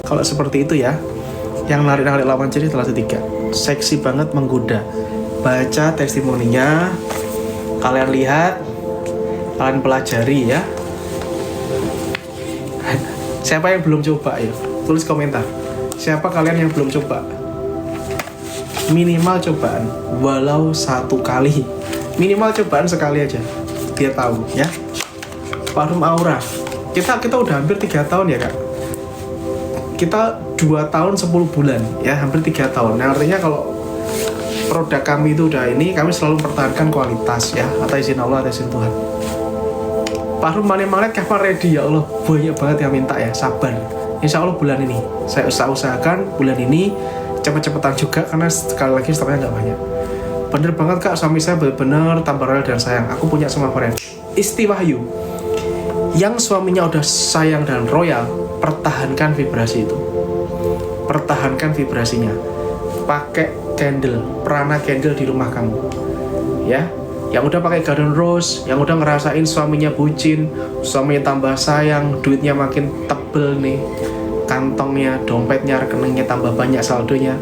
Kalau seperti itu ya, yang narik-narik lawan jenis adalah 3. Seksi banget, menggoda. Baca testimoninya, kalian lihat, kalian pelajari ya. Siapa yang belum coba ya? Tulis komentar. Siapa kalian yang belum coba? Minimal cobaan, walau 1 kali. Minimal cobaan sekali aja, biar tahu ya. Parfum Aura. Kita udah hampir 3 tahun ya kak. Kita 2 tahun 10 bulan ya, hampir 3 tahun. Nah, artinya kalau produk kami itu udah ini, kami selalu mempertahankan kualitas ya, atas izin Allah, atas izin Tuhan. Parfum Money Magnet kapan ready ya Allah? Banyak banget yang minta ya, sabar. Insya Allah bulan ini. Saya usahakan bulan ini cepet-cepetan juga, karena sekali lagi stoknya nggak banyak. Bener banget kak, suami saya bener-bener tambah royal dan sayang. Aku punya sama brand Isti Wahyu. Yang suaminya udah sayang dan royal, pertahankan vibrasi itu. Pertahankan vibrasinya. Pakai candle, perana candle di rumah kamu. Ya, yang udah pakai garden rose, yang udah ngerasain suaminya bucin, suaminya tambah sayang, duitnya makin tebel nih, kantongnya, dompetnya, rekeningnya tambah banyak saldonya,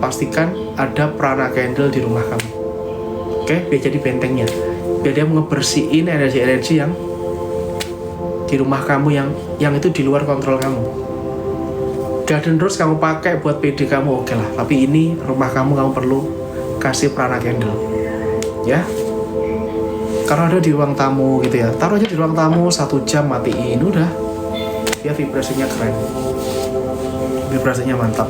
pastikan ada perana candle di rumah kamu. Oke, biar jadi bentengnya, biar dia ngebersihin energi-energi yang di rumah kamu, yang itu di luar kontrol kamu. Garden rose kamu pakai buat PD kamu, oke lah, tapi ini rumah kamu perlu kasih perana candle ya, karena ada di ruang tamu gitu ya. Taruh aja di ruang tamu 1 jam, matiin, udah ya, vibrasinya keren, vibrasinya mantap.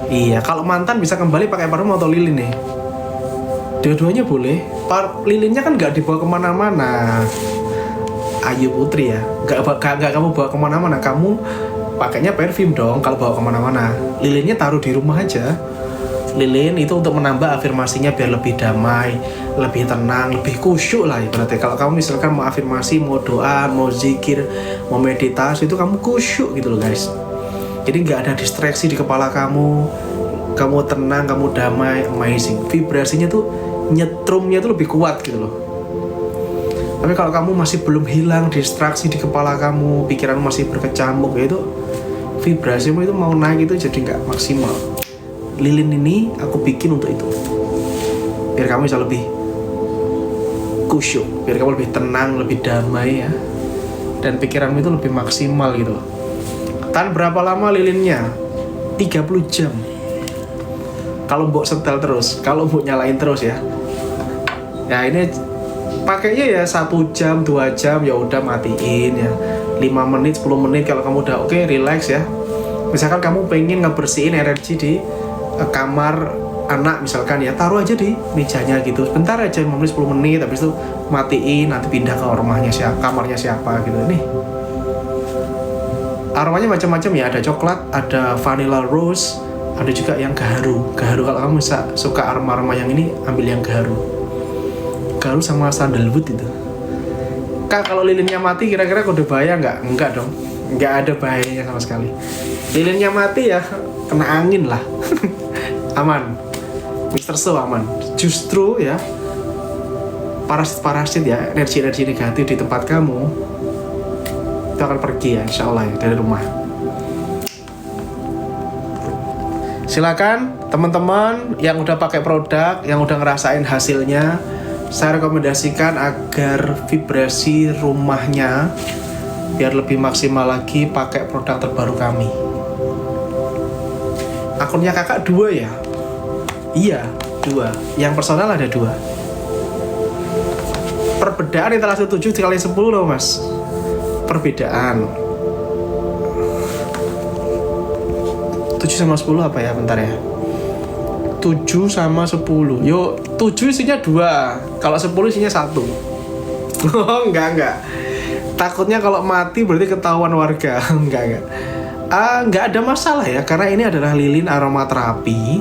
Iya, kalau mantan bisa kembali pakai parfum atau lilin nih, dua-duanya boleh. Lilinnya kan nggak dibawa kemana-mana, Ayu Putri ya, nggak kamu bawa kemana-mana, kamu pakainya parfum dong kalau bawa kemana-mana. Lilinnya taruh di rumah aja. Lilin itu untuk menambah afirmasinya biar lebih damai, lebih tenang, lebih khusyuk lah ibaratnya. Kalau kamu misalkan mau afirmasi, mau doa, mau zikir, mau meditasi, itu kamu khusyuk gitu loh guys. Jadi nggak ada distraksi di kepala kamu tenang, kamu damai, amazing. Vibrasinya tuh, nyetrumnya tuh lebih kuat gitu loh. Tapi kalau kamu masih belum hilang distraksi di kepala kamu, pikiran masih berkecamuk, ya itu vibrasimu itu mau naik itu jadi nggak maksimal. Lilin ini aku bikin untuk itu, biar kamu bisa lebih khusyuk, biar kamu lebih tenang, lebih damai ya, dan pikiranmu itu lebih maksimal gitu. Tahan berapa lama lilinnya? 30 jam. Kalau mbok setel terus, kalau mbok nyalain terus ya. Ya ini pakainya ya 1 jam, 2 jam ya udah matiin ya. 5 menit, 10 menit kalau kamu udah oke, relax ya. Misalkan kamu pengen ngebersihin energi di kamar anak misalkan ya, taruh aja di mejanya gitu, bentar aja, 5 menit, 10 menit, habis itu matiin, nanti pindah ke rumahnya siapa, kamarnya siapa gitu. Nih aromanya macam-macam ya, ada coklat, ada vanilla rose, ada juga yang gaharu. Kalau kamu suka aroma-aroma yang ini, ambil yang gaharu sama sandalwood itu. Kak, kalau lilinnya mati kira-kira kode bahaya nggak? Enggak dong, nggak ada bahayanya sama sekali. Lilinnya mati ya kena angin lah. Aman, Mr. So aman. Justru ya, parasit-parasit ya, energi-energi negatif di tempat kamu itu akan pergi ya, insya Allah ya, dari rumah. Silakan teman-teman yang udah pakai produk, yang udah ngerasain hasilnya, saya rekomendasikan agar vibrasi rumahnya biar lebih maksimal lagi, pakai produk terbaru kami. Akunnya kakak 2 ya? Iya, 2. Yang personal ada 2. Perbedaan antara 7 kali 10 loh mas. Perbedaan 7 sama 10 apa ya? Bentar ya. 7 sama 10. Yo, 7 isinya 2. Kalau 10 isinya 1. Oh, enggak. Takutnya kalau mati berarti ketahuan warga. Enggak. Nggak ada masalah ya, karena ini adalah lilin aromaterapi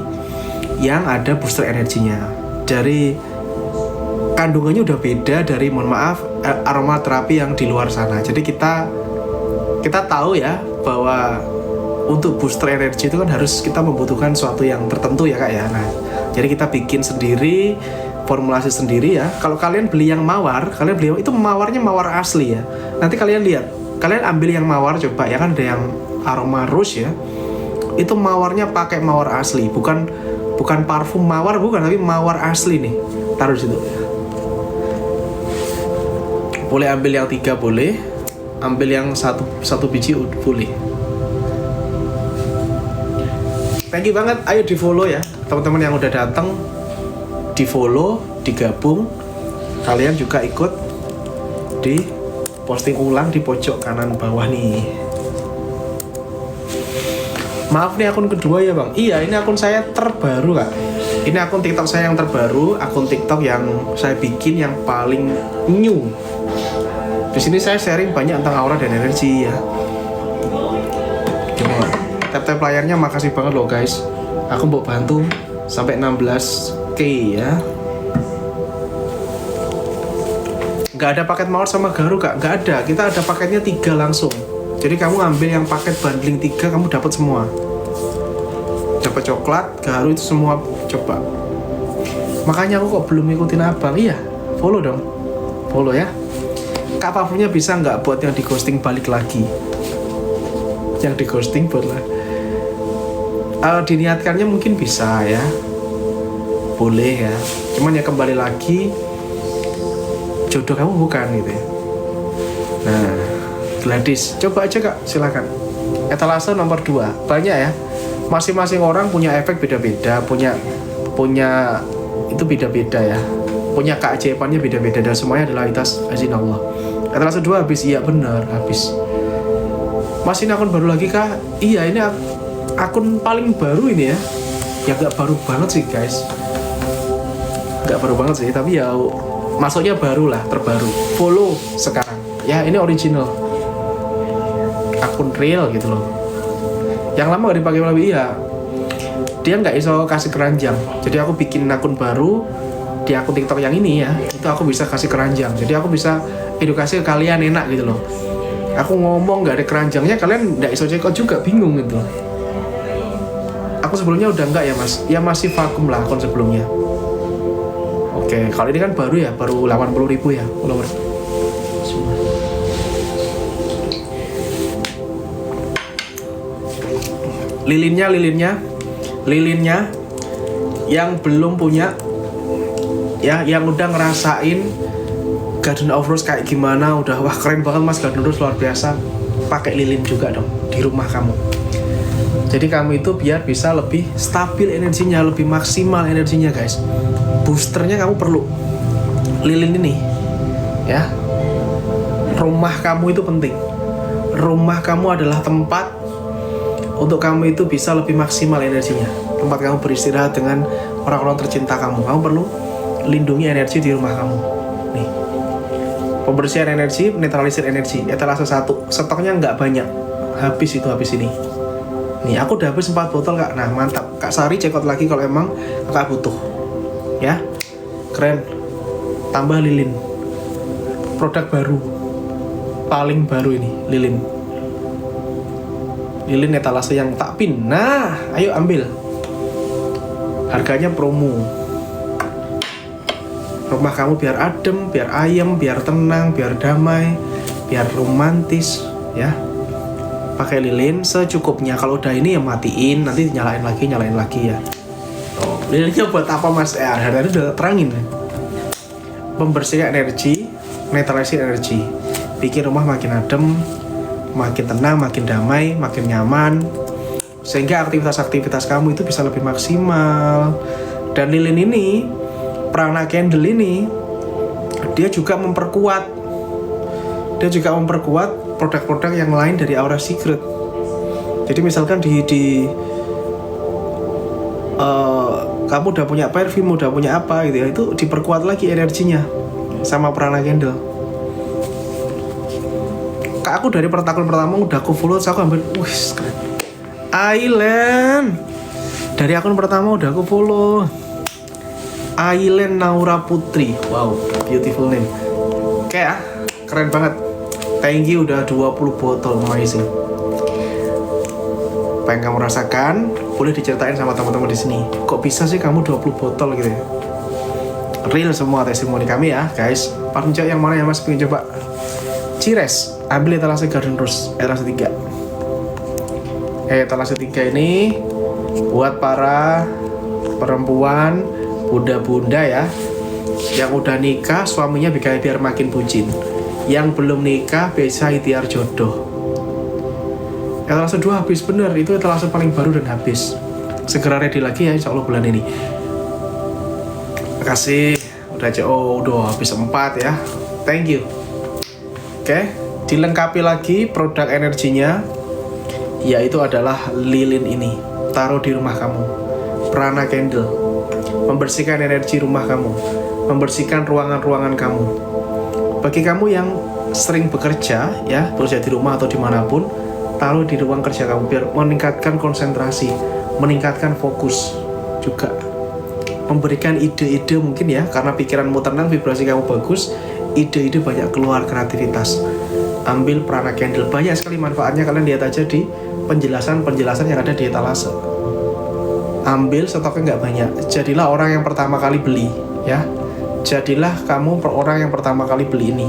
yang ada booster energinya. Dari kandungannya udah beda dari, mohon maaf, aromaterapi yang di luar sana. Jadi kita tahu ya bahwa untuk booster energi itu kan harus kita membutuhkan sesuatu yang tertentu ya kak ya. Nah, jadi kita bikin sendiri, formulasi sendiri ya. Kalau kalian beli yang mawar, itu mawarnya mawar asli ya. Nanti kalian lihat Kalian ambil yang mawar coba ya, kan ada yang aroma rose ya. Itu mawarnya pakai mawar asli, bukan parfum mawar, bukan, tapi mawar asli nih. Taruh di situ. Boleh ambil yang 3 boleh, ambil yang satu biji boleh. Thank you banget, ayo di follow ya teman-teman yang udah datang, di follow, digabung. Kalian juga ikut di posting ulang di pojok kanan bawah nih. Maaf nih akun kedua ya bang. Iya, ini akun saya terbaru kak. Ini akun TikTok saya yang terbaru, akun TikTok yang saya bikin yang paling new. Di sini saya sharing banyak tentang aura dan energi ya. Tap-tap layarnya, makasih banget loh guys. Aku mau bantu sampai 16k ya. Gak ada paket mawar sama garu kak, gak ada. Kita ada paketnya 3 langsung. Jadi kamu ambil yang paket bundling 3, kamu dapat semua. Dapat coklat, garu itu semua coba. Makanya aku kok belum ngikutin abang. Iya, follow dong. Follow ya. Kak parfumnya bisa nggak buat yang di ghosting balik lagi? Yang di ghosting buat lah. Diniatkannya mungkin bisa ya, boleh ya. Cuman ya kembali lagi, jodoh kamu bukan gitu ya. Nah, Gladys, coba aja kak, silakan. Etalase nomor 2, banyak ya. Masing-masing orang punya efek beda-beda, punya itu beda-beda ya. Punya keajaibannya beda-beda dan semuanya adalah atas izin Allah. Etalase 2 habis, iya benar habis. Mas ini akun baru lagi kak? Iya, ini akun paling baru ini ya. Ya gak baru banget sih guys, gak baru banget sih, tapi ya masuknya baru lah, terbaru. Follow sekarang ya, ini original, akun real gitu loh. Yang lama gak dipakai lebih ya, dia nggak iso kasih keranjang. Jadi aku bikin akun baru di akun TikTok yang ini ya, itu aku bisa kasih keranjang. Jadi aku bisa edukasi ke kalian enak gitu loh. Aku ngomong nggak ada keranjangnya, kalian nggak iso check out juga, bingung gitu. Aku sebelumnya udah enggak ya mas, ya masih vakum lah akun sebelumnya. Oke, kalau ini kan baru ya, baru 80.000 ya follower. Lilinnya yang belum punya ya, yang udah ngerasain Garden of Rose kayak gimana, udah wah keren banget mas, Garden of Rose luar biasa, pakai lilin juga dong di rumah kamu. Jadi kamu itu biar bisa lebih stabil energinya, lebih maksimal energinya guys. Boosternya kamu perlu lilin ini ya. Rumah kamu itu penting. Rumah kamu adalah tempat untuk kamu itu bisa lebih maksimal energinya. Tempat kamu beristirahat dengan orang-orang tercinta kamu. Kamu perlu lindungi energi di rumah kamu. Nih, pembersihan energi, netralisir energi. Etalase 1, stoknya nggak banyak, habis ini. Nih, aku udah habis 4 botol kak. Nah mantap, Kak Sari check out lagi kalau emang kakak butuh ya. Keren. Tambah lilin, produk baru, paling baru ini lilin etalase yang tak pin. Nah ayo ambil, harganya promo. Rumah kamu biar adem, biar ayem, biar tenang, biar damai, biar romantis ya. Pakai lilin secukupnya. Kalau udah ini ya matiin, nanti nyalain lagi ya. Oh, lilinnya buat apa mas? Hari-hari udah terangin. Membersihkan energi, netralisir energi, bikin rumah makin adem, makin tenang, makin damai, makin nyaman, sehingga aktivitas-aktivitas kamu itu bisa lebih maksimal. Dan lilin ini, prana candle ini, dia juga memperkuat produk-produk yang lain dari Aura Secret. Jadi misalkan kamu udah punya parfum, udah punya apa gitu ya, itu diperkuat lagi energinya sama prana candle. Kak, aku dari akun pertama udah aku follow, aku ambil, wih keren. Ailen dari akun pertama udah aku follow. Ailen Naura Putri, wow, beautiful name. Kayak keren banget. Thank you udah 20 botol, amazing. Apa yang kamu rasakan boleh diceritain sama teman-teman di sini. Kok bisa sih kamu 20 botol gitu ya? Real semua testimoni kami ya guys. Parfum cewek yang mana ya mas? Pengen coba Cires, ambil etalase Garden Rose, etalase 3. Etalase 3 ini buat para perempuan, bunda-bunda ya, yang udah nikah suaminya biar makin bucin, yang belum nikah bisa ikhtiar jodoh. Etalase 2 habis bener, itu etalase paling baru dan habis. Segera ready lagi ya, insya Allah bulan ini. Makasih udah udah habis 4 ya, thank you. Oke, dilengkapi lagi produk energinya, yaitu adalah lilin ini. Taruh di rumah kamu, Prana Candle, membersihkan energi rumah kamu, membersihkan ruangan-ruangan kamu. Bagi kamu yang sering bekerja ya, bekerja di rumah atau dimanapun, taruh di ruang kerja kamu biar meningkatkan konsentrasi, meningkatkan fokus juga, memberikan ide-ide mungkin ya, karena pikiranmu tenang, vibrasi kamu bagus, ide-ide banyak keluar, kreativitas. Ambil Prana Candle, banyak sekali manfaatnya, kalian lihat aja di penjelasan yang ada di etalase. Ambil, stoknya nggak banyak, jadilah orang yang pertama kali beli ya, jadilah kamu orang yang pertama kali beli ini,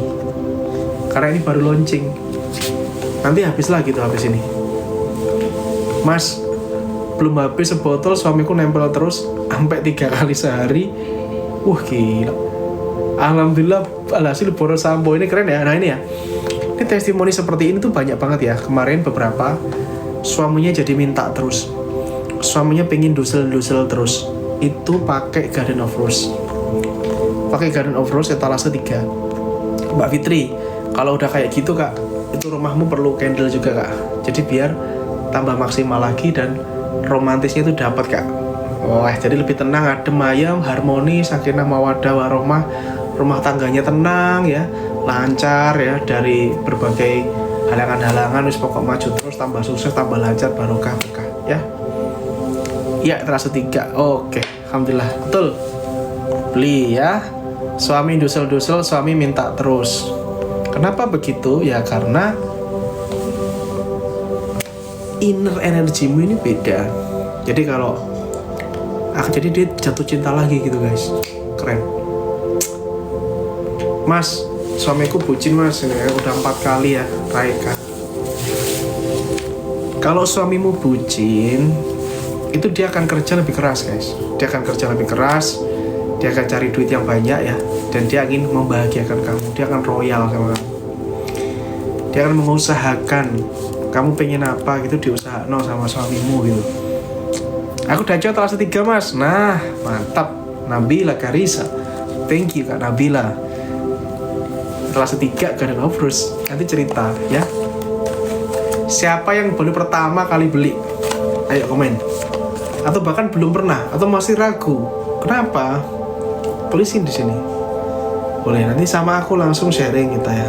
karena ini baru launching, nanti habis lah gitu habis ini. Mas, belum habis sebotol, suamiku nempel terus sampai 3 kali sehari. Gila. Alhamdulillah, alhasil boros sampo ini keren ya. Nah ini ya, ini testimoni seperti ini tuh banyak banget ya. Kemarin beberapa suaminya jadi minta terus, suaminya pengen dusel-dusel terus, itu pakai Garden of Rose. Pakai Garden of Rose etalase 3. Mbak Fitri, kalau udah kayak gitu kak, itu rumahmu perlu candle juga kak, jadi biar tambah maksimal lagi dan romantisnya itu dapat kak. Wah, jadi lebih tenang, adem ayem, harmonis, sakinah mawaddah warahmah, rumah tangganya tenang ya, lancar ya, dari berbagai halangan-halangan, wis pokok maju terus, tambah sukses, tambah lancar, barokah berkah ya. Ya, terasa 3. Oke, alhamdulillah, betul. Beli ya. Suami dusel-dusel, suami minta terus. Kenapa begitu? Ya karena inner energimu ini beda. Jadi kalau jadi dia jatuh cinta lagi gitu guys. Keren. Mas, suamiku bucin mas, ini udah 4 kali ya, Raika. Kalau suamimu bucin, itu dia akan kerja lebih keras guys. Dia akan kerja lebih keras, dia akan cari duit yang banyak ya, dan dia ingin membahagiakan kamu. Dia akan royal sama kamu. Dia akan mengusahakan kamu pengen apa gitu, diusahakan sama suamimu gitu. Aku udah coba etalase 3 mas. Nah mantap, Nabila Karisa, thank you kak Nabila. Etalase 3 Garden of Rose, nanti cerita ya. Siapa yang baru pertama kali beli? Ayo komen. Atau bahkan belum pernah, atau masih ragu. Kenapa? Tulisin di sini. Boleh, nanti sama aku langsung sharing kita ya.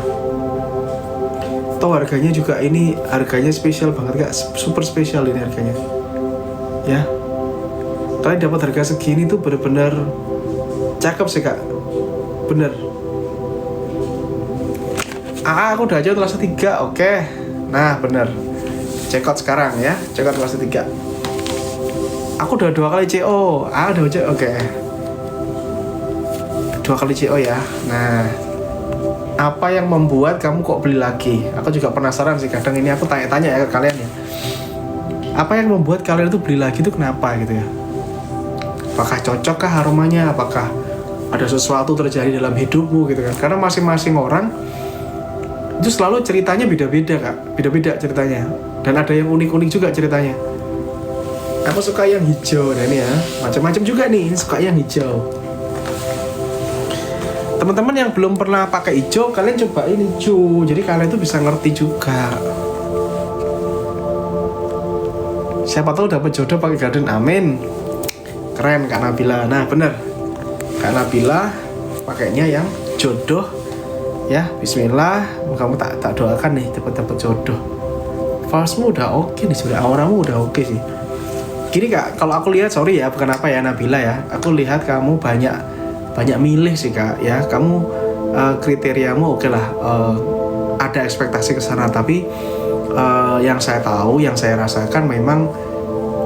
Toh harganya juga ini, harganya spesial banget kak, super spesial ini harganya. Ya. Kalian dapat harga segini tuh bener-bener cakep sih kak. Bener. Aku udah aja etalase 3, oke. Nah bener. Check out sekarang ya, check out etalase 3. Aku udah 2 kali CO. Udah CO, oke. 2 kali CO ya. Nah, apa yang membuat kamu kok beli lagi? Aku juga penasaran sih, kadang ini aku tanya-tanya ya ke kalian ya. Apa yang membuat kalian itu beli lagi itu kenapa gitu ya? Apakah cocokkah aromanya? Apakah ada sesuatu terjadi dalam hidupmu gitu kan? Karena masing-masing orang itu selalu ceritanya beda-beda kak, beda-beda ceritanya. Dan ada yang unik-unik juga ceritanya. Aku suka yang hijau, dan ini ya macam-macam juga nih, ini suka yang hijau. Teman-teman yang belum pernah pakai hijau, kalian cobain hijau, jadi kalian tuh bisa ngerti juga. Siapa tahu dapat jodoh pakai garden, amin. Keren Kak Nabila. Nah bener, Kak Nabila pakainya yang jodoh ya. Bismillah, kamu tak doakan nih dapat jodoh. Falsmu udah oke nih, sudah auramu udah oke sih. Gini kak, kalau aku lihat, sorry ya, bukan apa ya Nabila ya, aku lihat kamu banyak milih sih kak ya. Kamu kriteriamu oke lah, ada ekspektasi ke sana, tapi yang saya tahu, yang saya rasakan memang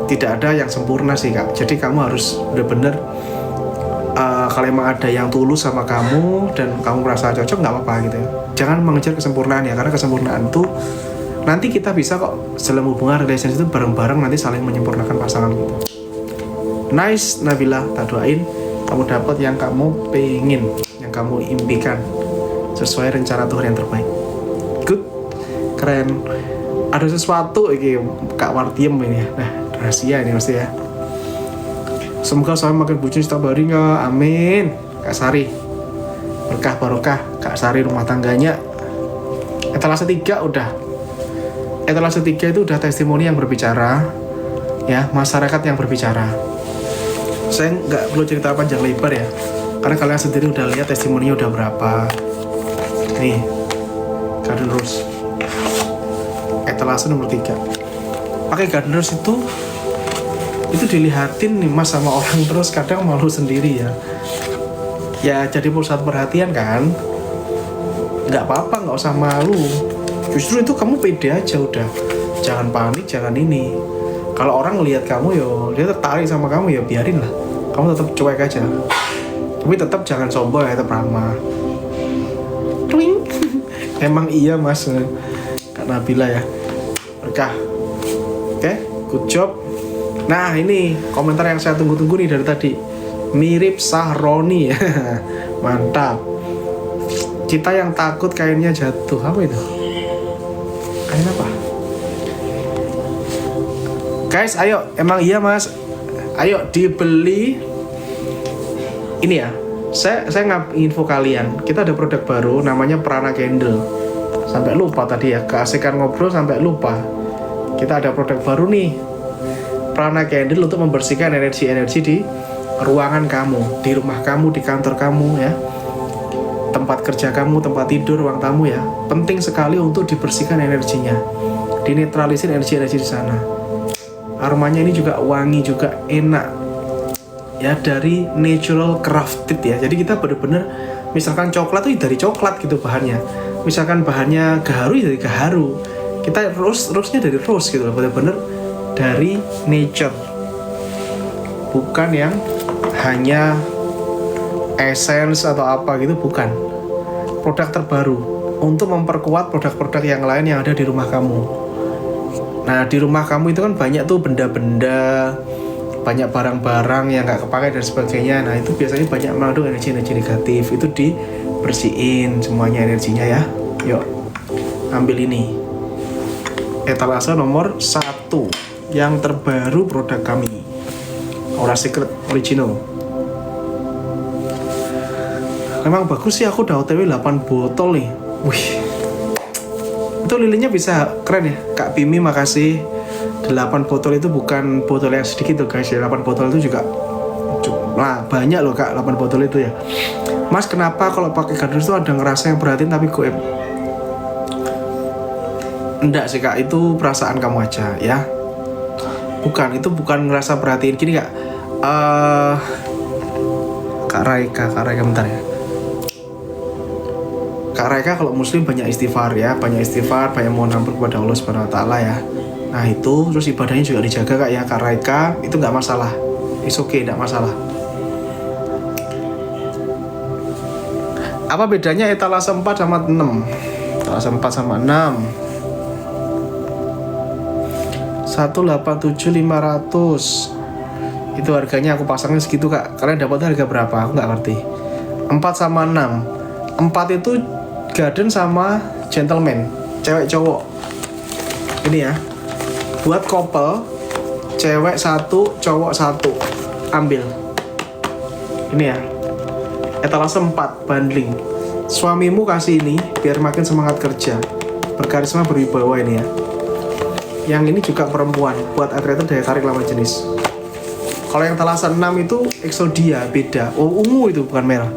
tidak ada yang sempurna sih kak. Jadi kamu harus bener-bener kalau emang ada yang tulus sama kamu dan kamu merasa cocok, nggak apa-apa gitu ya. jangan mengejar kesempurnaan ya, karena kesempurnaan tuh nanti kita bisa kok dalam hubungan relationship itu bareng-bareng nanti saling menyempurnakan pasangan gitu. Nice Nabila, tak doain kamu dapat yang kamu pengen, yang kamu impikan sesuai rencana Tuhan yang terbaik. Good, keren. Ada sesuatu ini Kak Wartiem ini ya. Nah, rahasia ini pasti ya. Semoga saya makin bucin setiap hari nggak, amin. Kak Sari, berkah barokah Kak Sari rumah tangganya. Etalase 3 udah. Etalase 3 itu udah testimoni yang berbicara, ya, masyarakat yang berbicara. Saya nggak perlu cerita panjang lebar ya, karena kalian sendiri udah lihat testimoninya udah berapa. Nih, Garden Rose. Etalase nomor 3. Pakai Garden Rose itu dilihatin nih mas sama orang terus kadang malu sendiri ya. Ya jadi pusat perhatian kan. Nggak apa-apa, nggak usah malu. Justru itu kamu pede aja udah. Jangan panik, jangan ini. Kalau orang ngelihat kamu yo, dia tertarik sama kamu ya biarin lah. Kamu tetap cuek aja. Tapi tetap jangan sombong ya, tetap ramah. Twing. Emang iya mas, Kak Nabila ya. Berkah. Oke, good job. Nah ini komentar yang saya tunggu-tunggu nih dari tadi. Mirip Sahroni. Mantap. Kita yang takut kainnya jatuh. Apa itu? Kain apa? Guys, ayo. Emang iya mas. Ayo dibeli. Ini ya. Saya info kalian. Kita ada produk baru namanya Prana Candle. Sampai lupa tadi ya. Keasikan ngobrol sampai lupa. Kita ada produk baru nih. Prana Candle untuk membersihkan energi-energi di ruangan kamu, di rumah kamu, di kantor kamu ya, tempat kerja kamu, tempat tidur, ruang tamu ya. Penting sekali untuk dibersihkan energinya, dinetralisir energi-energi di sana. Aromanya ini juga wangi, juga enak ya, dari natural crafted ya. Jadi kita benar-benar, misalkan coklat tuh dari coklat gitu bahannya, misalkan bahannya gaharu ya dari gaharu, kita rose-nya dari rose gitu loh, benar-benar dari nature, bukan yang hanya essence atau apa gitu, bukan. Produk terbaru untuk memperkuat produk-produk yang lain yang ada di rumah kamu. Nah di rumah kamu itu kan banyak tuh benda-benda, banyak barang-barang yang nggak kepakai dan sebagainya. Nah itu biasanya banyak mengandung energi-energi negatif, itu dibersihin semuanya energinya ya. Yuk ambil ini, etalase nomor 1 yang terbaru produk kami, Aura Secret Original. Memang bagus sih, aku udah OTW 8 botol nih. Wih, itu lilinnya bisa keren ya Kak Bimi, makasih. 8 botol itu bukan botol yang sedikit tuh guys ya, 8 botol itu juga nah banyak loh Kak, 8 botol itu ya. Mas kenapa kalau pakai Garden itu ada ngerasa yang perhatiin tapi goib? Enggak sih Kak, itu perasaan kamu aja ya. Bukan, itu bukan ngerasa perhatiin. Gini Kak, Kak Raika bentar ya. Kak Raika kalau muslim banyak istighfar ya, banyak mohon ampun kepada Allah Subhanahu wa taala ya. Nah itu terus ibadahnya juga dijaga Kak ya. Kak Raika itu nggak masalah, it's okay, nggak masalah. Apa bedanya etalase 4 sama 6? Etalase 4 sama 6 187.500 itu harganya, aku pasangnya segitu Kak. Kalian dapat harga berapa? Aku nggak ngerti. 4 sama 6. 4 itu Garden sama Gentleman, cewek cowok. Ini ya, buat couple, cewek 1, cowok 1. Ambil. Ini ya, etalase 4 bundling. Suamimu kasih ini biar makin semangat kerja, berkarisma, berwibawa ini ya. Yang ini juga perempuan, buat atleter daya tarik lawan jenis. Kalau yang etalase 6 itu Exodia, beda. Oh, ungu itu bukan merah.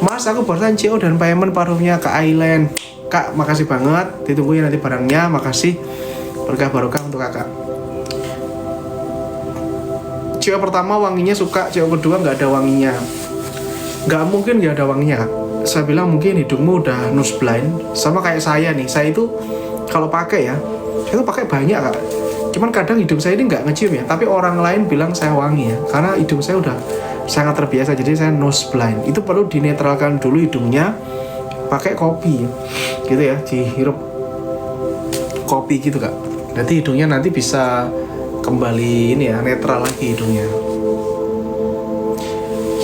Mas, aku barusan CO dan payment parfumnya ke Island. Kak, makasih banget. Ditunggu ya nanti barangnya. Makasih. Berkah barokah untuk kakak. CO pertama wanginya suka, CO kedua nggak ada wanginya. Nggak mungkin nggak ada wanginya Kak. Saya bilang mungkin hidungmu udah nose blind. Sama kayak saya nih. Saya itu kalau pakai ya, saya tuh pakai banyak Kak. Cuman kadang hidung saya ini nggak ngecium ya, tapi orang lain bilang saya wangi ya, karena hidung saya udah sangat terbiasa, jadi saya nose blind. Itu perlu dinetralkan dulu hidungnya, pakai kopi gitu ya, dihirup kopi gitu kak. Nanti hidungnya nanti bisa kembali ini ya, netral lagi hidungnya.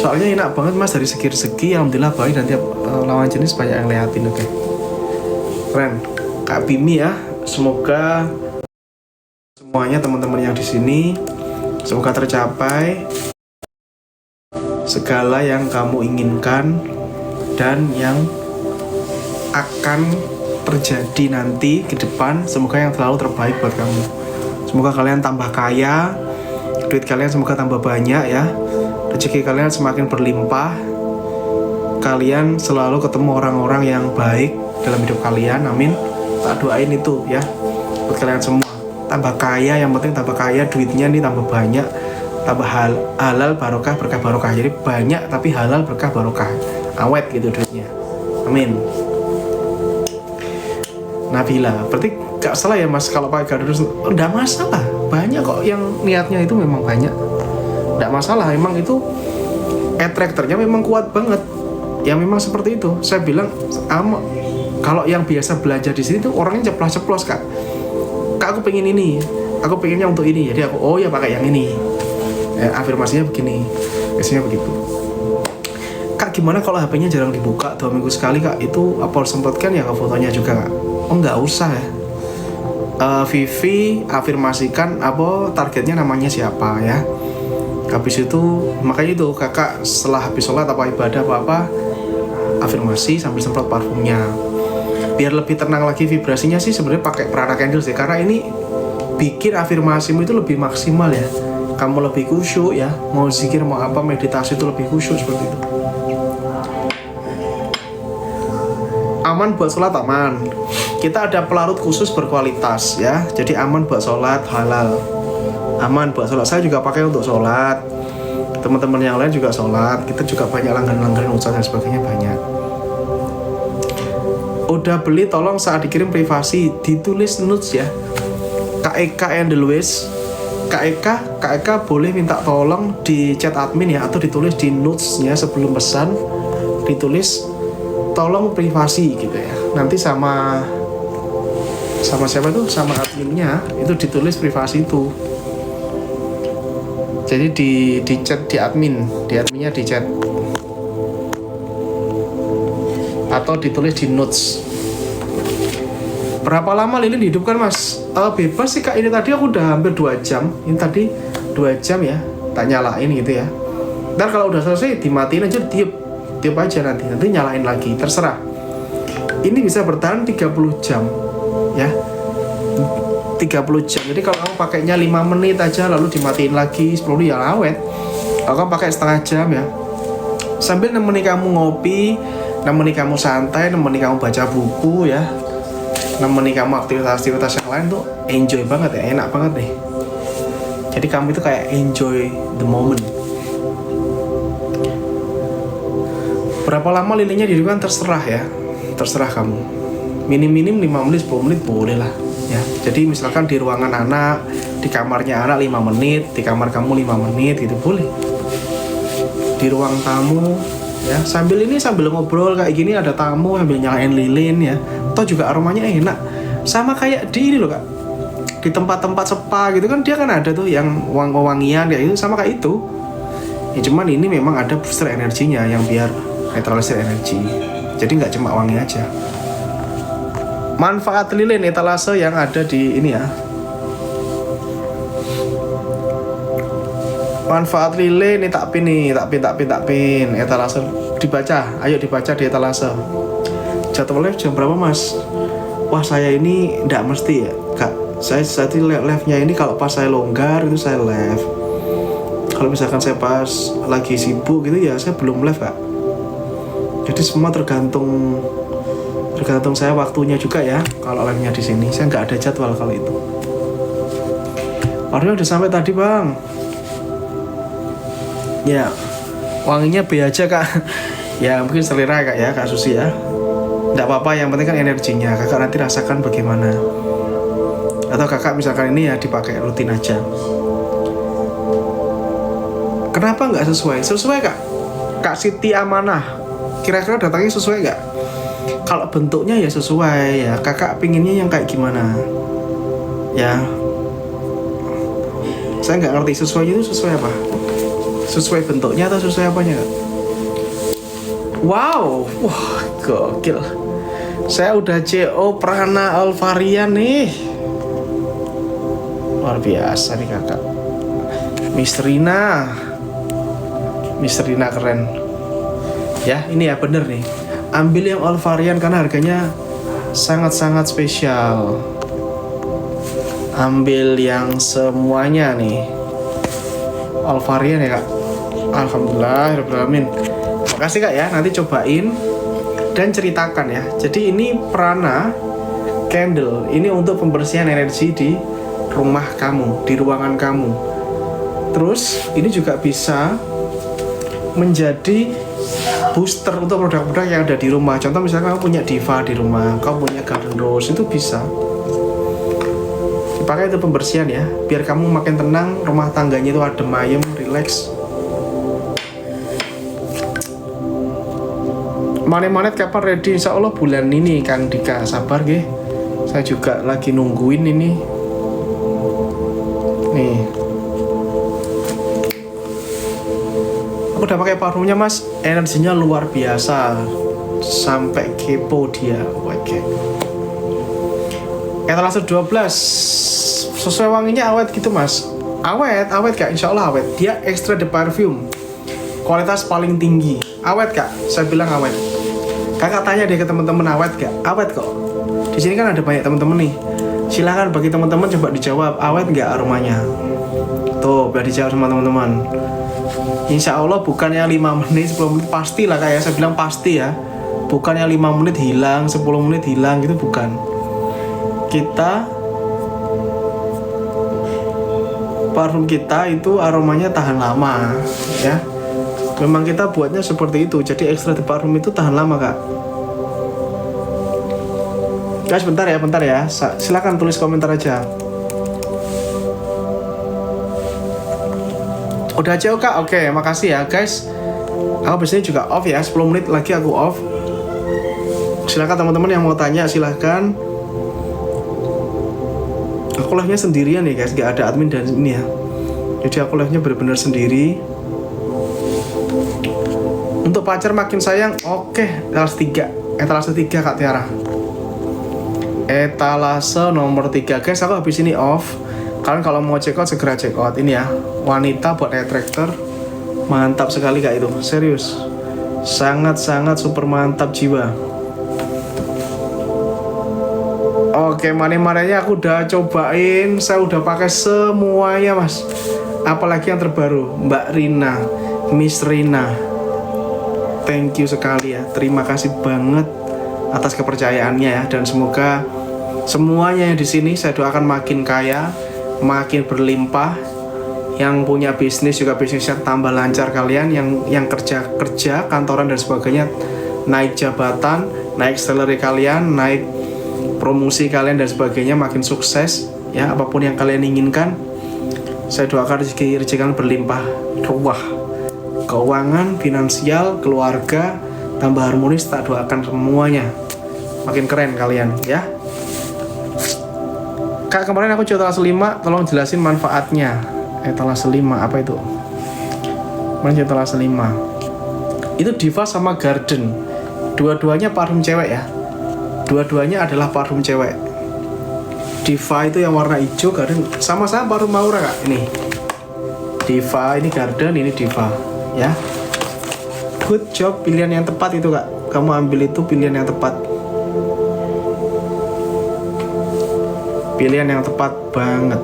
Soalnya enak banget mas, dari segi alhamdulillah baik, dan tiap lawan jenis banyak yang liatin. Oke, keren Kak Bimi ya. Semoga semuanya teman-teman yang di sini semoga tercapai segala yang kamu inginkan dan yang akan terjadi nanti ke depan. Semoga yang selalu terbaik buat kamu. Semoga kalian tambah kaya, duit kalian semoga tambah banyak ya, rezeki kalian semakin berlimpah, kalian selalu ketemu orang-orang yang baik dalam hidup kalian, amin. Tak doain itu ya buat kalian semua, tambah kaya, yang penting tambah kaya, duitnya nih tambah banyak, tambah halal barokah, berkah barokah. Jadi banyak tapi halal, berkah barokah, awet gitu duitnya, amin. Nabila, berarti gak salah ya mas kalau pakai gardu enggak masalah, banyak kok yang niatnya itu memang banyak, enggak masalah. Emang itu attractornya memang kuat banget ya, memang seperti itu. Saya bilang kalau yang biasa belajar di sini tuh orangnya ceplos-ceplos kak, aku pengen ini, aku pengennya untuk ini, jadi aku ya pakai yang ini ya, afirmasinya begini, biasanya begitu. Kak gimana kalau HP-nya jarang dibuka 2 minggu sekali kak, itu apa harus sempatkan ya ke fotonya juga kak? Oh nggak usah ya. Vivi afirmasikan apa targetnya, namanya siapa ya. Habis itu makanya itu kakak setelah habis sholat apa ibadah apa afirmasi sambil semprot parfumnya biar lebih tenang lagi vibrasinya sih. Sebenarnya pakai Prana Candle sih, karena ini bikin afirmasimu itu lebih maksimal ya, kamu lebih khusyuk ya, mau zikir mau apa meditasi itu lebih khusyuk seperti itu. Aman buat sholat, aman. Kita ada pelarut khusus berkualitas ya, jadi aman buat sholat, halal. Aman buat sholat, saya juga pakai untuk sholat, teman-teman yang lain juga sholat, kita juga banyak langganan ustaz dan sebagainya banyak. Udah beli tolong saat dikirim privasi ditulis notes ya, KEK Endelwes, KEK boleh minta tolong di chat admin ya, atau ditulis di notesnya sebelum pesan, ditulis tolong privasi gitu ya, nanti sama siapa tuh, sama adminnya itu ditulis privasi itu. Jadi di chat di adminnya di chat atau ditulis di notes. Berapa lama lilin dihidupkan mas? Bebas sih kak, ini tadi aku udah hampir 2 jam. Ini tadi 2 jam ya, tak nyalain gitu ya. Ntar kalau udah selesai dimatiin aja, tiup aja, nanti nyalain lagi, terserah. Ini bisa bertahan 30 jam ya, 30 jam. Jadi kalau kamu pakainya 5 menit aja lalu dimatiin lagi 10 ya awet. Kalau kamu pakai setengah jam ya, sambil nemeni kamu ngopi, nemeni kamu santai, nemeni kamu baca buku ya, nemeni kamu aktivitas-aktivitas yang lain tuh enjoy banget ya, enak banget nih. Jadi kamu itu kayak enjoy the moment. Berapa lama lilinnya dihidupkan terserah ya, terserah kamu. Minim-minim 5 menit 10 menit boleh lah ya. Jadi misalkan di ruangan anak, di kamarnya anak 5 menit, di kamar kamu 5 menit gitu boleh. Di ruang tamu ya, sambil ngobrol kayak gini, ada tamu sambil nyalain lilin ya, toh juga aromanya enak. Sama kayak di ini loh kak, di tempat-tempat spa gitu kan, dia kan ada tuh yang wangian kayak itu, sama kayak itu ya, cuman ini memang ada booster energinya yang biar netralisir energi, jadi nggak cuma wangi aja. Manfaat lilin etalase yang ada di ini ya, manfaat lilin ini tak pin etalase, dibaca, ayo dibaca di etalase. Jadwal live jam berapa mas? Wah saya ini nggak mesti ya kak, saya live-nya ini kalau pas saya longgar itu saya live, kalau misalkan saya pas lagi sibuk gitu ya saya belum live kak. Jadi semua tergantung saya waktunya juga ya. Kalau live-nya di sini saya nggak ada jadwal kalau itu. Orangnya udah sampai tadi bang. Ya, wanginya B aja kak. Ya mungkin selera kak ya, kak Susi ya. Nggak apa-apa, yang penting kan energinya. Kakak nanti rasakan bagaimana. Atau kakak misalkan ini ya dipakai rutin aja. Kenapa nggak sesuai? Sesuai kak. Kak Siti Amanah. Kira-kira datangnya sesuai nggak? kalau bentuknya ya sesuai ya, kakak pinginnya yang kayak gimana ya. Saya nggak ngerti sesuai itu sesuai apa, sesuai bentuknya atau sesuai apanya Kak? Wow, wah gokil. Saya udah CO Prana Alvarian nih, luar biasa nih kakak. Miss Rina keren ya. Ini ya bener nih, ambil yang Alvarian karena harganya sangat-sangat spesial. Ambil yang semuanya nih Alvarian ya kak. Alhamdulillahirrahmanirrahim. Makasih kak ya, nanti cobain dan ceritakan ya. Jadi ini Prana Candle, ini untuk pembersihan energi di rumah kamu, di ruangan kamu. Terus ini juga bisa menjadi booster untuk produk-produk yang ada di rumah. Contoh misalnya kamu punya Diva di rumah, kamu punya Garden Rose, itu bisa dipakai untuk pembersihan ya, biar kamu makin tenang, rumah tangganya itu adem ayem, relax. Manet kapan ready? Insya Allah bulan ini Kang Dika, sabar gih. Saya juga lagi nungguin ini. Nih, aku udah pakai parfumnya mas, energinya luar biasa, sampai kepo dia. Oke. Etalase 12, sesuai wanginya awet gitu mas. Awet kak, insya Allah awet. Dia extra de parfum, kualitas paling tinggi. Awet kak, saya bilang awet. Kakak tanya deh ke teman-teman, awet gak? Awet kok. Di sini kan ada banyak teman-teman nih. Silahkan bagi teman-teman coba dijawab, awet gak aromanya? Tuh, biar dijawab sama teman-teman. Insya Allah bukannya 5 menit, 10 menit pasti lah kayak saya bilang pasti ya. Bukannya 5 menit hilang, 10 menit hilang gitu, bukan. Kita parfum kita itu aromanya tahan lama ya. Memang kita buatnya seperti itu, jadi ekstra de parfum itu tahan lama kak. Guys, bentar ya, silakan tulis komentar aja. Udah aja kak, oke, makasih ya guys. Aku biasanya juga off ya, 10 menit lagi aku off. Silakan teman-teman yang mau tanya, silakan. Aku live-nya sendirian nih guys, gak ada admin dan ini ya. Jadi aku live-nya benar-benar sendiri. Untuk pacar makin sayang, oke, etalase 3 Kak Tiara. Etalase nomor 3 guys, aku habis ini off. Kalian kalau mau check out segera check out. Ini ya, wanita buat attractor. Mantap sekali kak itu, serius. Sangat-sangat super mantap jiwa. Oke, mane-manenya aku udah cobain. Saya udah pakai semuanya mas. Apalagi yang terbaru, Mbak Rina, Miss Rina. Thank you sekali ya, terima kasih banget atas kepercayaannya ya, dan semoga semuanya yang di sini saya doakan makin kaya, makin berlimpah. Yang punya bisnis juga bisnisnya tambah lancar kalian, yang kerja kantoran dan sebagainya naik jabatan, naik salary kalian, naik promosi kalian dan sebagainya, makin sukses ya, apapun yang kalian inginkan. Saya doakan rezeki kalian berlimpah ruah. Keuangan, finansial, keluarga tambah harmonis, tak doakan semuanya makin keren kalian ya. Kak, kemarin aku coba etalase 5, tolong jelasin manfaatnya. Etalase 5 apa itu? Kemarin etalase 5 itu Diva sama Garden, dua-duanya parfum cewek ya. Dua-duanya adalah parfum cewek. Diva itu yang warna hijau, Garden sama-sama parfum Aura kak. Ini Diva, ini Garden, ini Diva ya. Good job, pilihan yang tepat itu kak. Kamu ambil itu pilihan yang tepat. Pilihan yang tepat banget.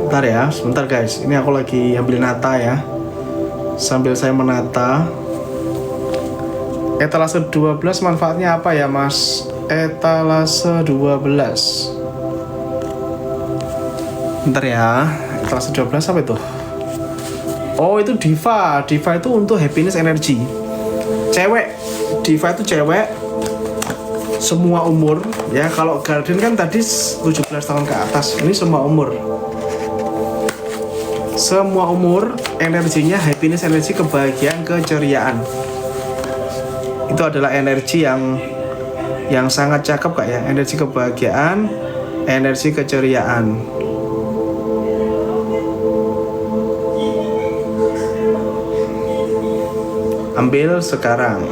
Bentar ya, sebentar guys. Ini aku lagi ambil nata ya. Sambil saya menata. Etalase 12 manfaatnya apa ya mas? Etalase 12. Bentar ya. Etalase 12 apa itu? Oh itu Diva. Diva itu untuk happiness energy. Cewek. Diva itu cewek. Semua umur ya. Kalau Garden kan tadi 17 tahun ke atas. Ini semua umur. Semua umur energinya happiness, energi kebahagiaan, keceriaan. Itu adalah energi yang sangat cakep Kak ya. Energi kebahagiaan, energi keceriaan. Ambil sekarang.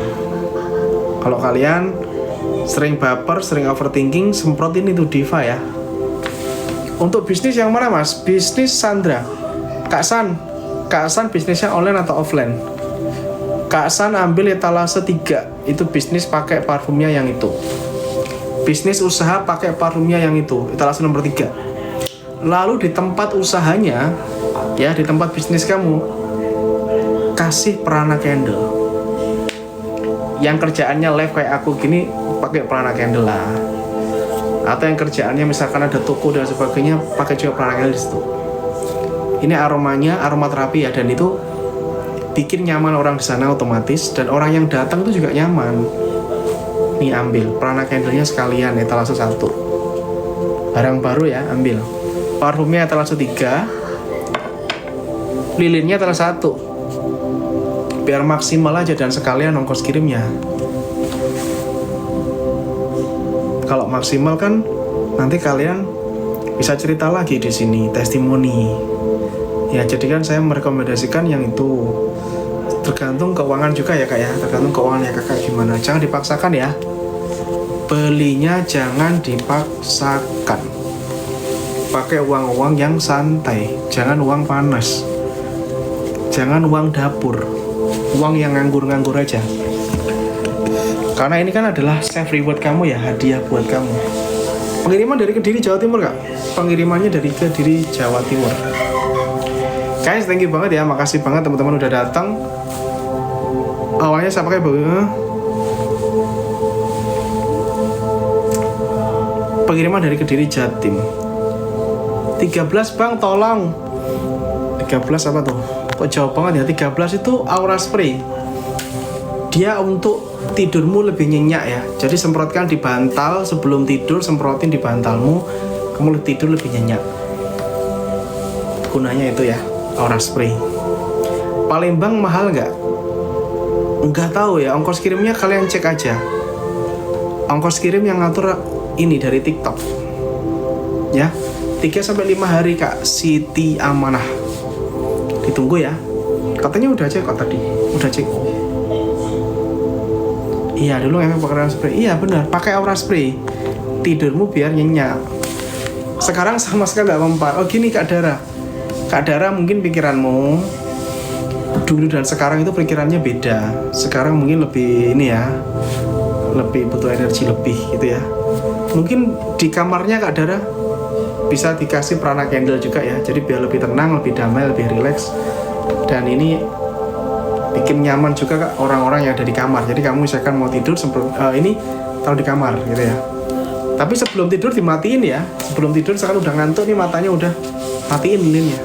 Kalau kalian sering baper, sering overthinking, semprotin itu diva ya. Untuk bisnis yang mana mas? Bisnis Sandra. Kak San bisnisnya online atau offline? Kak San ambil etalase 3. Itu bisnis pakai parfumnya yang itu. Bisnis usaha pakai parfumnya yang itu. Etalase nomor 3. Lalu di tempat usahanya, ya di tempat bisnis kamu, kasih Prana Candle. Yang kerjaannya live kayak aku gini, pakai Prana Candle lah. Atau yang kerjaannya misalkan ada toko dan sebagainya, pakai juga Prana Candle di situ. Ini aromanya, aromaterapi ya, dan itu bikin nyaman orang di sana otomatis, dan orang yang datang itu juga nyaman. Nih ambil Prana Candle-nya sekalian, etalase 1. Barang baru ya, ambil. Parfumnya etalase 3. Lilinnya etalase 1. Biar maksimal aja dan sekalian ongkos kirimnya. Kalau maksimal kan nanti kalian bisa cerita lagi di sini, testimoni. Ya, jadi kan saya merekomendasikan yang itu. Tergantung keuangan juga ya Kak ya, tergantung keuangannya Kakak gimana. Jangan dipaksakan ya. Belinya jangan dipaksakan. Pakai uang-uang yang santai, jangan uang panas. Jangan uang dapur. Uang yang nganggur-nganggur aja. Karena ini kan adalah self reward kamu ya, hadiah buat kamu. Pengiriman dari Kediri Jawa Timur Kak. Pengirimannya dari Kediri Jawa Timur. Guys, thank you banget ya, makasih banget teman-teman udah datang. Awalnya saya pakai pengiriman dari Kediri Jatim. 13 bang, tolong. 13 apa tuh? Kok jauh banget ya? 13 itu aura spray. Dia untuk tidurmu lebih nyenyak ya. Jadi semprotkan di bantal sebelum tidur, semprotin di bantalmu, kamu tidur lebih nyenyak. Gunanya itu ya, aura spray. Palembang mahal nggak? Nggak tahu ya, ongkos kirimnya kalian cek aja. Ongkos kirim yang ngatur ini dari TikTok. Ya, 3-5 hari Kak, Siti Amanah. Ditunggu ya. Katanya udah cek kok tadi. Udah cek. Iya, dulu emang pakai aura spray. Iya benar, pakai aura spray. Tidurmu biar nyenyak. Sekarang sama sekali nggak mempan. Oh gini Kak Dara. Kak Dara mungkin pikiranmu dulu dan sekarang itu pikirannya beda. Sekarang mungkin lebih ini ya, lebih butuh energi lebih gitu ya. Mungkin di kamarnya Kak Dara bisa dikasih Prana Candle juga ya. Jadi biar lebih tenang, lebih damai, lebih rileks. Dan ini bikin nyaman juga Kak orang-orang yang ada di kamar. Jadi kamu misalkan mau tidur ini taruh di kamar gitu ya. Tapi sebelum tidur dimatiin ya. Sebelum tidur misalkan udah ngantuk nih, matanya udah matiin lilinnya.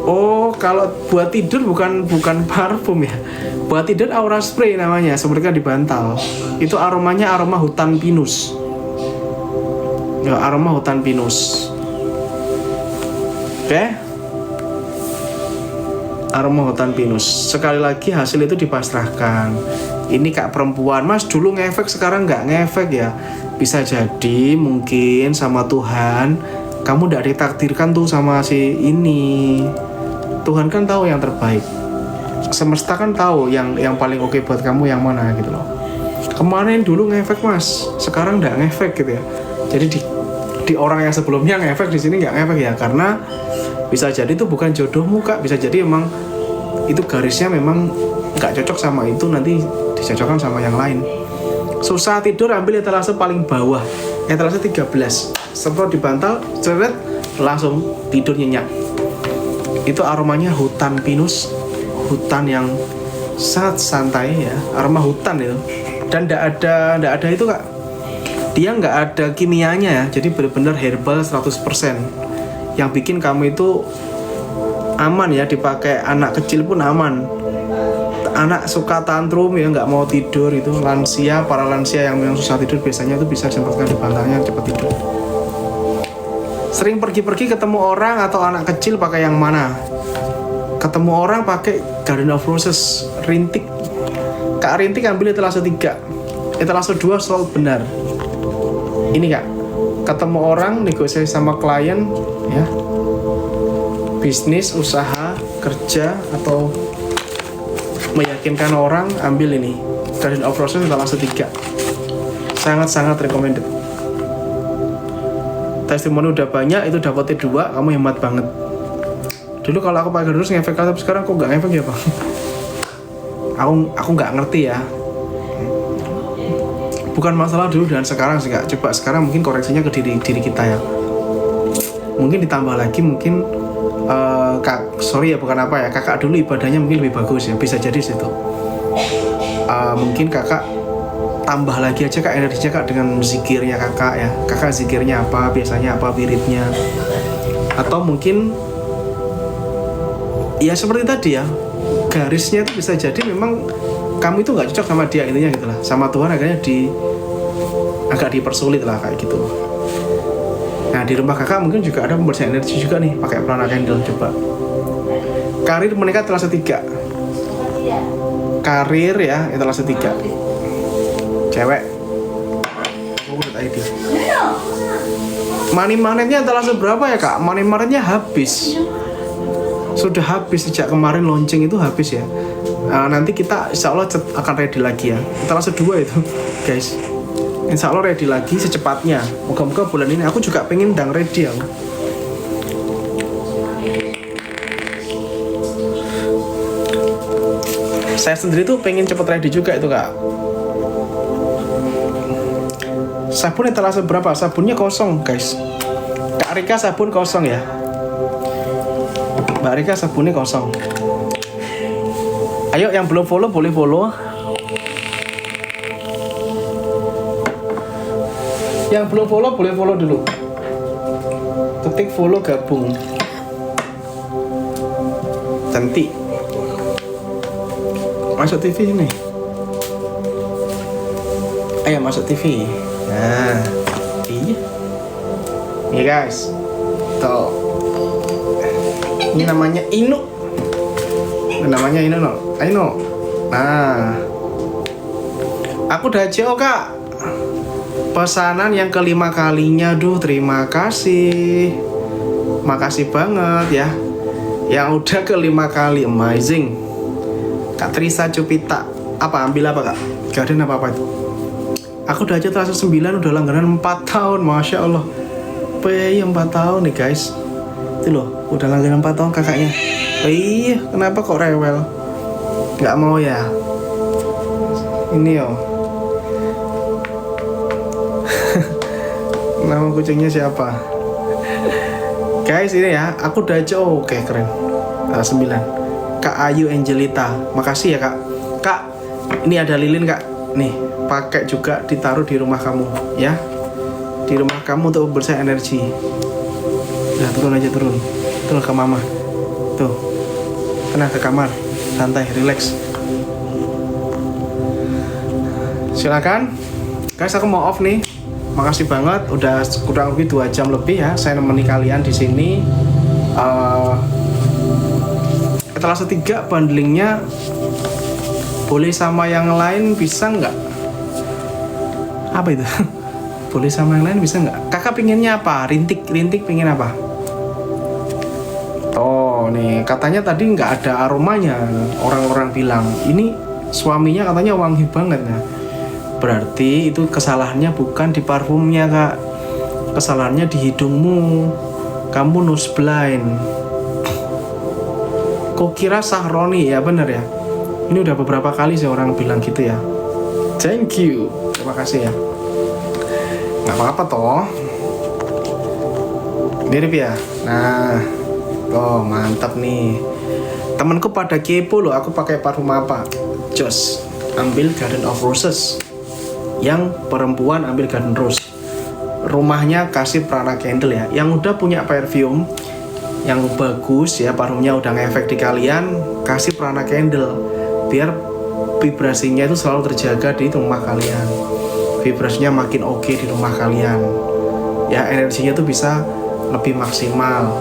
Oh, kalau buat tidur bukan parfum ya. Buat tidur aura spray namanya, sebenarnya di bantal. Itu aromanya aroma hutan pinus. Ya, aroma hutan pinus. Oke. Aroma hutan pinus. Sekali lagi hasil itu dipasrahkan. Ini Kak perempuan, Mas dulu ngefek sekarang nggak ngefek ya. Bisa jadi mungkin sama Tuhan kamu nggak ditakdirkan tuh sama si ini. Tuhan kan tahu yang terbaik. Semesta kan tahu yang paling oke buat kamu yang mana gitu loh. Kemarin dulu ngefek Mas, sekarang nggak ngefek gitu ya. Jadi di orang yang sebelumnya ngefek, di sini nggak ngefek ya, karena bisa jadi itu bukan jodohmu Kak. Bisa jadi emang itu garisnya memang nggak cocok sama itu, nanti dicocokkan sama yang lain. Susah tidur, ambil etalase paling bawah, etalase 13. Semprot di bantal, seret, langsung tidur nyenyak. Itu aromanya hutan pinus, hutan yang sangat santai ya, aroma hutan itu. Dan nggak ada itu Kak, dia nggak ada kimianya ya, jadi benar-benar herbal 100%. Yang bikin kamu itu aman ya, dipakai anak kecil pun aman. Anak suka tantrum ya, nggak mau tidur itu, lansia, para lansia yang memang susah tidur biasanya itu bisa disemprotkan di bantalnya cepat tidur. Sering pergi-pergi ketemu orang atau anak kecil pakai yang mana? ketemu orang pakai Garden of Roses rintik. Kak rintik ambil etalase 3, etalase 2 sold benar. Ini Kak, ketemu orang, negosiasi sama klien ya, bisnis, usaha, kerja, atau meyakinkan orang, ambil ini Garden of Roses etalase 3. Sangat-sangat recommended. Testimoni udah banyak, itu dapetnya 2, kamu hemat banget. Dulu kalau aku pakai terus ngefek, tapi sekarang kok nggak ngefek ya Bang? Aku nggak ngerti ya. Bukan masalah dulu dan sekarang sih Kak. Coba sekarang mungkin koreksinya ke diri kita ya. Mungkin ditambah lagi, mungkin sorry ya, bukan apa ya, kakak dulu ibadahnya mungkin lebih bagus ya, bisa jadi situ. Mungkin kakak tambah lagi aja Kak energinya Kak dengan zikirnya kakak ya. Kakak zikirnya apa, biasanya apa, wiridnya. Atau mungkin ya seperti tadi ya, garisnya itu bisa jadi memang kamu itu nggak cocok sama dia, intinya gitu lah. Sama Tuhan akhirnya agak dipersulit lah kayak gitu. Nah di rumah kakak mungkin juga ada pembersihan energi juga nih, pakai prana candle. Coba karir menikah etalase 3, karir ya etalase 3, cewek. Money magnetnya etalase berapa ya Kak? Money magnetnya habis, sudah habis sejak kemarin launching itu habis ya. Nanti kita insya Allah akan ready lagi ya. Etalase 2 itu guys, insya Allah ready lagi secepatnya. Moga-moga bulan ini. Aku juga pengen dang ready aku. Saya sendiri tuh pengen cepet ready juga itu Kak. Sabun etalase berapa? Sabunnya kosong guys. Kak Rika sabun kosong ya. Mbak Rika sabunnya kosong. Ayo yang belum follow boleh follow. Yang belum follow boleh follow dulu. Ketik follow gabung. Cantik. Masuk TV ini. Ayo masuk TV. Nah, iya. Nih guys. Tuh. Ini namanya Inu. Namanya Inu no. Aino. Nah. Aku udah JO Kak. Pesanan yang kelima kalinya. Duh, terima kasih. Makasih banget ya. Yang udah kelima kali, amazing. Kak Trisa Cupita. Apa ambil apa Kak? Garden apa itu? Aku udah aja terasa 9, udah langganan 4 tahun, Masya Allah. PI 4 tahun nih guys. Itu loh, udah langganan 4 tahun kakaknya. Iya, kenapa kok rewel? Nggak mau ya? Ini yo. Nama kucingnya siapa? Guys, ini ya, aku udah aja. Oh, oke, keren. 9. Kak Ayu Angelita. Makasih ya Kak. Kak, ini ada lilin Kak. Nih, pakai juga ditaruh di rumah kamu ya. Di rumah kamu untuk bersih energi. Udah turun aja, turun ke mama. Tuh. Tenang, ke kamar, santai, relax. Silakan. Guys, aku mau off nih. Makasih banget, udah kurang lebih 2 jam lebih ya saya nemeni kalian di sini. Etalase 3 bundlingnya boleh sama yang lain bisa nggak? Apa itu? Boleh sama yang lain bisa nggak? Kakak pinginnya apa? Rintik pingin apa? Oh nih, katanya tadi nggak ada aromanya. Orang-orang bilang ini suaminya katanya wangi banget ya. Berarti itu kesalahannya bukan di parfumnya Kak. Kesalahannya di hidungmu. Kamu nose blind. Kok kira Sahroni ya, bener ya. Ini udah beberapa kali sih orang bilang gitu ya. Thank you. Terima kasih ya. Nggak apa-apa toh. Mirip ya. Nah, oh mantap nih. Temenku pada kepo loh, aku pakai parfum apa. Jos, ambil Garden of Roses. Yang perempuan ambil Garden Rose. Rumahnya kasih prana candle ya. Yang udah punya perfume yang bagus ya, parfumnya udah ngefek di kalian, kasih prana candle biar vibrasinya itu selalu terjaga di rumah kalian. Vibrasinya makin oke di rumah kalian. Ya, energinya tuh bisa lebih maksimal.